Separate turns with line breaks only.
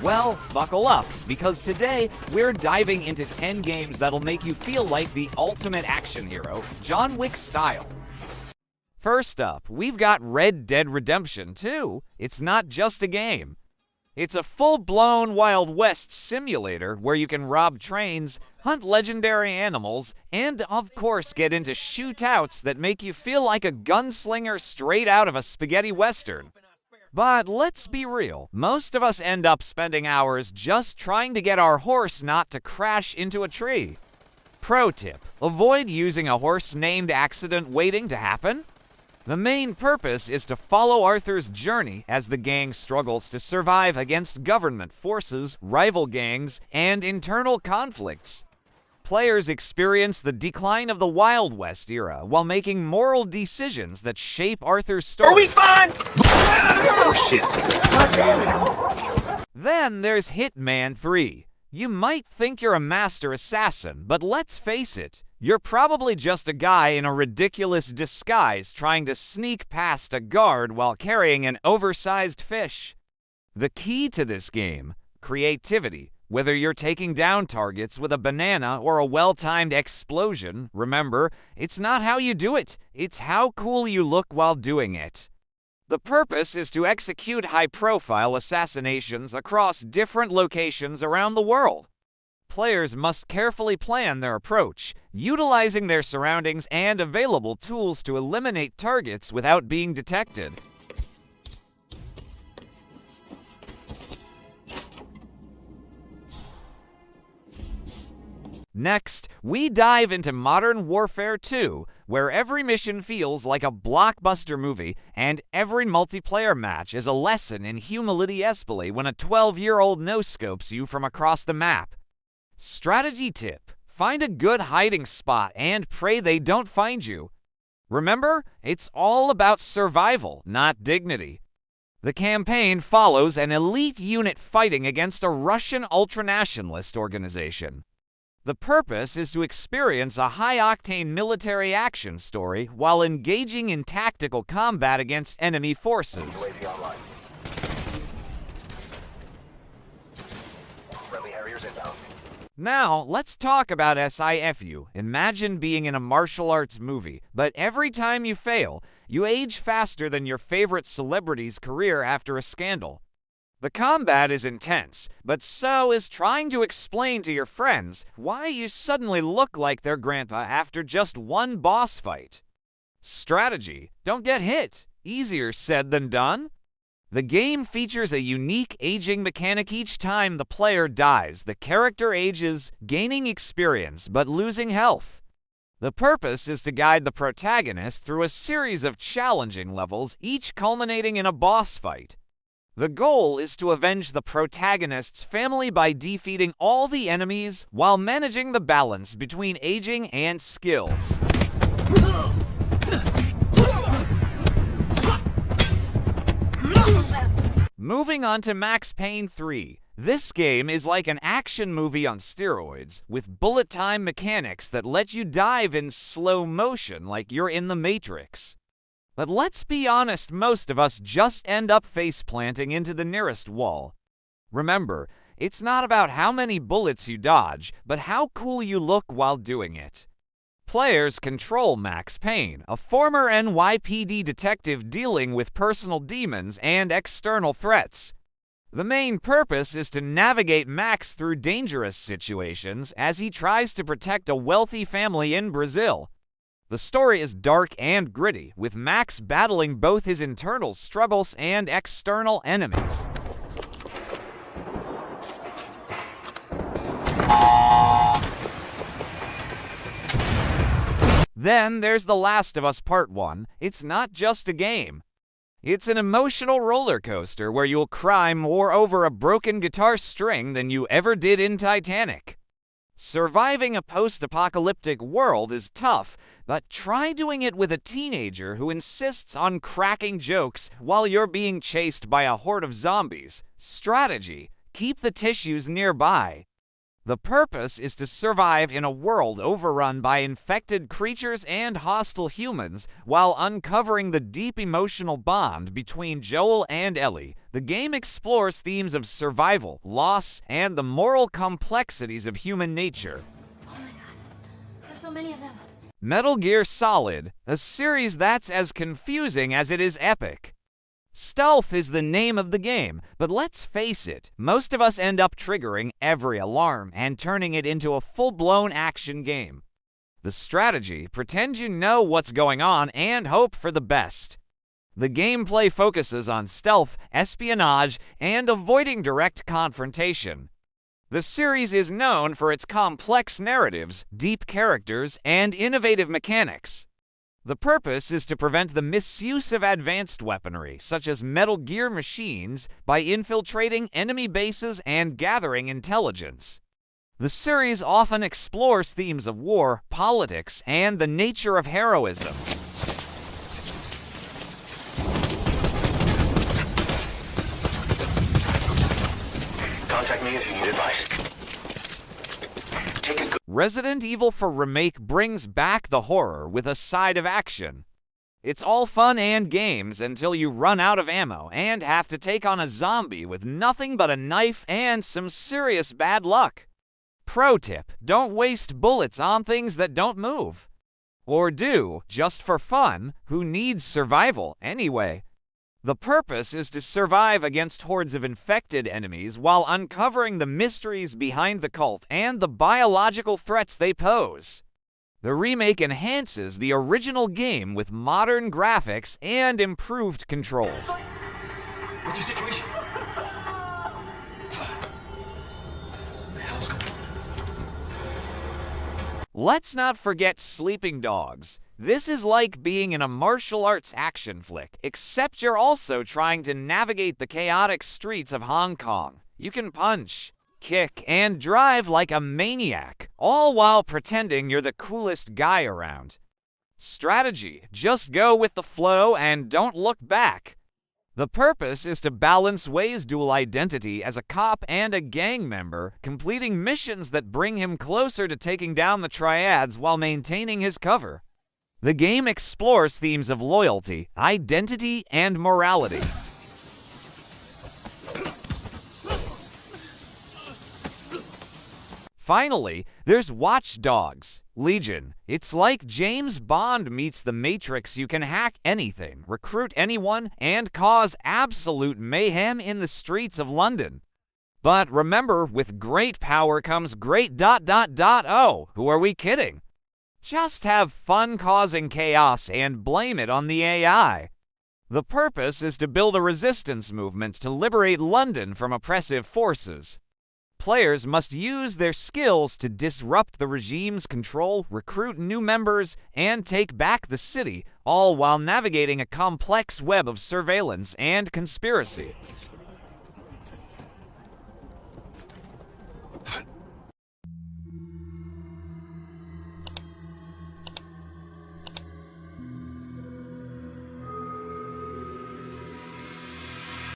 Well, buckle up, because today we're diving into 10 games that'll make you feel like the ultimate action hero, John Wick style. First up, we've got Red Dead Redemption 2. It's not just a game. It's a full-blown Wild West simulator where you can rob trains, hunt legendary animals, and of course get into shootouts that make you feel like a gunslinger straight out of a spaghetti western. But let's be real, most of us end up spending hours just trying to get our horse not to crash into a tree. Pro tip, avoid using a horse-named accident waiting to happen. The main purpose is to follow Arthur's journey as the gang struggles to survive against government forces, rival gangs, and internal conflicts. Players experience the decline of the Wild West era while making moral decisions that shape Arthur's story.
Are we fine? Oh, shit. God damn it.
Then there's Hitman III. You might think you're a master assassin, but let's face it, you're probably just a guy in a ridiculous disguise trying to sneak past a guard while carrying an oversized fish. The key to this game, creativity. Whether you're taking down targets with a banana or a well-timed explosion, remember, it's not how you do it, it's how cool you look while doing it. The purpose is to execute high-profile assassinations across different locations around the world. Players must carefully plan their approach, utilizing their surroundings and available tools to eliminate targets without being detected. Next, we dive into Modern Warfare 2, where every mission feels like a blockbuster movie, and every multiplayer match is a lesson in humility especially when a 12-year-old no-scopes you from across the map. Strategy tip, find a good hiding spot and pray they don't find you. Remember, it's all about survival, not dignity. The campaign follows an elite unit fighting against a Russian ultranationalist organization. The purpose is to experience a high-octane military action story while engaging in tactical combat against enemy forces. Now, let's talk about SIFU. Imagine being in a martial arts movie, but every time you fail, you age faster than your favorite celebrity's career after a scandal. The combat is intense, but so is trying to explain to your friends why you suddenly look like their grandpa after just one boss fight. Strategy, don't get hit. Easier said than done. The game features a unique aging mechanic. Each time the player dies, the character ages, gaining experience but losing health. The purpose is to guide the protagonist through a series of challenging levels, each culminating in a boss fight. The goal is to avenge the protagonist's family by defeating all the enemies while managing the balance between aging and skills. Moving on to Max Payne 3. This game is like an action movie on steroids, with bullet time mechanics that let you dive in slow motion like you're in the Matrix. But let's be honest, most of us just end up face-planting into the nearest wall. Remember, it's not about how many bullets you dodge, but how cool you look while doing it. Players control Max Payne, a former NYPD detective dealing with personal demons and external threats. The main purpose is to navigate Max through dangerous situations as he tries to protect a wealthy family in Brazil. The story is dark and gritty, with Max battling both his internal struggles and external enemies. Then there's The Last of Us Part 1. It's not just a game. It's an emotional roller coaster where you'll cry more over a broken guitar string than you ever did in Titanic. Surviving a post-apocalyptic world is tough, but try doing it with a teenager who insists on cracking jokes while you're being chased by a horde of zombies. Strategy: keep the tissues nearby. The purpose is to survive in a world overrun by infected creatures and hostile humans while uncovering the deep emotional bond between Joel and Ellie, the The game explores themes of survival, loss, and the moral complexities of human nature.
Oh my god, there's so many of them.
Metal Gear Solid, a series that's as confusing as it is epic. Stealth is the name of the game, but let's face it, most of us end up triggering every alarm and turning it into a full-blown action game. The strategy: pretend you know what's going on and hope for the best. The gameplay focuses on stealth, espionage, and avoiding direct confrontation. The series is known for its complex narratives, deep characters, and innovative mechanics. The purpose is to prevent the misuse of advanced weaponry, such as Metal Gear machines, by infiltrating enemy bases and gathering intelligence. The series often explores themes of war, politics, and the nature of heroism.
Contact me if you need advice. Take a good...
Resident Evil 4 Remake brings back the horror with a side of action. It's all fun and games until you run out of ammo and have to take on a zombie with nothing but a knife and some serious bad luck. Pro tip: don't waste bullets on things that don't move. Or do, just for fun. Who needs survival anyway? The purpose is to survive against hordes of infected enemies while uncovering the mysteries behind the cult and the biological threats they pose. The remake enhances the original game with modern graphics and improved controls.
What's your situation? What the hell's going on?
Let's not forget Sleeping Dogs. This is like being in a martial arts action flick, except you're also trying to navigate the chaotic streets of Hong Kong. You can punch, kick, and drive like a maniac, all while pretending you're the coolest guy around. Strategy: just go with the flow and don't look back. The purpose is to balance Wei's dual identity as a cop and a gang member, completing missions that bring him closer to taking down the triads while maintaining his cover. The game explores themes of loyalty, identity, and morality. Finally, there's Watch Dogs Legion. It's like James Bond meets the Matrix. You can hack anything, recruit anyone, and cause absolute mayhem in the streets of London. But remember, with great power comes great ... Oh, who are we kidding? Just have fun causing chaos and blame it on the AI. The purpose is to build a resistance movement to liberate London from oppressive forces. Players must use their skills to disrupt the regime's control, recruit new members, and take back the city, all while navigating a complex web of surveillance and conspiracy.